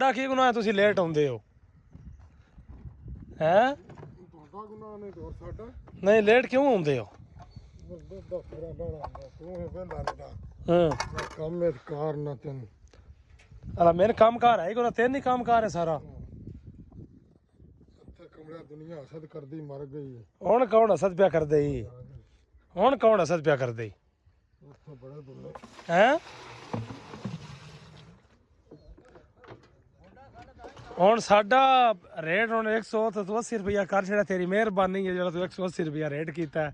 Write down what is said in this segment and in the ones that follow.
ਤੁਹਾਡਾ ਕੀ ਗੁਨਾਹ ਤੁਸੀਂ ਲੇਟ ਆਉਂਦੇ ਹੋ ਹੈ ਤੁਹਾਡਾ ਗੁਨਾਹ ਨਹੀਂ ਤੇ ਹੋਰ ਸਾਡਾ ਨਹੀਂ ਲੇਟ ਕਿਉਂ ਆਉਂਦੇ ਹੋ ਹਾਂ ਕੰਮ ਇਹ ਕਾਰ ਨਾ ਤੈਨੂੰ ਅਲਾ ਮੇਰੇ ਕੰਮ ਕਾਰ ਹੈ ਕੋਈ ਤੈਨੂੰ ਹੀ ਕੰਮ ਕਾਰ ਹੈ ਸਾਰਾ ਇੱਥੇ ਕਮਰਾ ਦੁਨੀਆ ਹਸਦ ਕਰਦੀ ਮਰ ਗਈ ਹੈ ਹੁਣ ਕੌਣ ਹਸਦ ਪਿਆ ਕਰਦੇ ਹੀ ਹੁਣ ਕੌਣ ਹਸਦ ਪਿਆ ਕਰਦੇ ਹੀ ਉੱਥੇ ਬੜੇ ਦੁੱਲੇ ਹੈ ਹੁਣ ਸਾਡਾ ਰੇਟ ਹੁਣ 180 ਰੁਪਇਆ ਕਰ ਛੜਾ ਤੇਰੀ ਮਿਹਰਬਾਨੀ ਹੈ ਜਿਹੜਾ ਤੂੰ 180 ਰੁਪਇਆ ਰੇਟ ਕੀਤਾ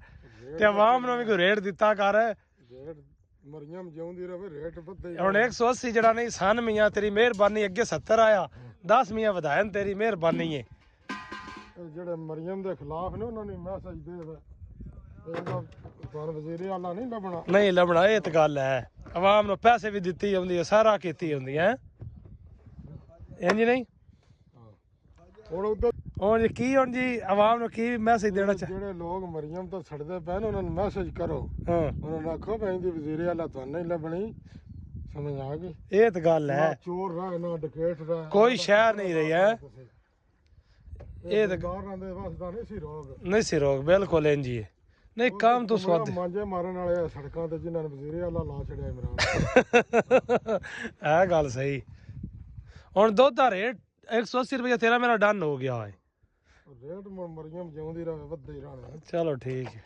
ਤੇ ਆਵਾਮ ਨੂੰ ਵੀ ਕੋਈ ਰੇਟ ਦਿੱਤਾ ਕਰ ਰੇਟ ਮਰੀਮ ਜਿਉਂਦੀ ਰਵੇ ਰੇਟ ਵੱਧੇ ਹੁਣ 180 ਜਿਹੜਾ ਨਹੀਂ ਸਨ ਮੀਆਂ ਤੇਰੀ ਮਿਹਰਬਾਨੀ ਅੱਗੇ 70 ਆਇਆ 10 ਮੀਆਂ ਵਧਾਇਨ ਤੇਰੀ ਮਿਹਰਬਾਨੀ ਹੈ ਜਿਹੜੇ ਮਰੀਮ ਦੇ ਖਿਲਾਫ ਨੇ ਉਹਨਾਂ ਨੇ ਮੈਸੇਜ ਦੇ ਇਹਦਾ ਪਰ ਵਜ਼ੀਰ ਆਲਾ ਨਹੀਂ ਲੱਭਣਾ ਨਹੀਂ ਲੱਭਣਾ ਇਹ ਤਾਂ ਗੱਲ ਹੈ ਆਵਾਮ ਨੂੰ ਪੈਸੇ ਵੀ ਦਿੱਤੀ ਹੁੰਦੀ ਹੈ ਸਾਰਾ ਕੀਤੀ ਹੁੰਦੀ ਹੈ ਇੰਜ ਨਹੀਂ ਹੁਣ ਉਧਰ ਹੁਣ ਕੀ ਹੁਣ ਜੀ ਆਵਾਮ ਨੂੰ ਕੀ ਮੈਸੇਜ ਦੇਣਾ ਜਿਹੜੇ ਲੋਕ ਮਰੀਮ ਤੋਂ ਛੱਡਦੇ ਪਏ ਨੇ ਉਹਨਾਂ ਨੂੰ ਮੈਸੇਜ ਕਰੋ ਹਾਂ ਉਹਨਾਂ ਨੂੰ ਆਖੋ ਭੈਣ ਦੀ ਵਜ਼ੀਰ ਆਲਾ ਤੁਹਾਨੂੰ ਨਹੀਂ ਲੱਭਣੀ ਸਮਝ ਆ ਗਈ ਇਹ ਤਾਂ ਗੱਲ ਹੈ ਚੋਰ ਰਹਿ ਨਾ ਡਕੈਤ ਰਹਿ ਕੋਈ ਸ਼ਹਿਰ ਨਹੀਂ ਰਹੀ ਹੈ ਇਹ ਤਾਂ ਕਾਰਾਂ ਦੇ ਵਾਸਤਾ ਨਹੀਂ ਸੀ ਰੋਗ ਨਹੀਂ ਸੀ ਰੋਗ ਬਿਲਕੁਲ ਇੰਜ ਹੀ ਹੈ ਨਹੀਂ ਕੰਮ ਤੋਂ ਸਵਾਦ ਮਾਂਜੇ ਮਾਰਨ ਵਾਲੇ ਆ ਸੜਕਾਂ ਤੇ ਜਿਨ੍ਹਾਂ ਨੇ ਵਜ਼ੀਰ ਆਲਾ ਲਾ ਛੜਿਆ ਇਮਰਾਨ ਇਹ ਗੱਲ ਸਹੀ ਹੁਣ ਦੁੱਧ ਦਾ ਰੇਟ 180 ਰੁਪਏ ਤੇਰਾ ਮੇਰਾ ਡਨ ਹੋ ਗਿਆ ਹੈ ਰੇਟ ਮਰੀਮ ਜਿਉਂਦੀ ਰਵੇ ਵੱਧੇ ਹੀ ਰਹਿਣਾ ਚਲੋ ਠੀਕ ਹੈ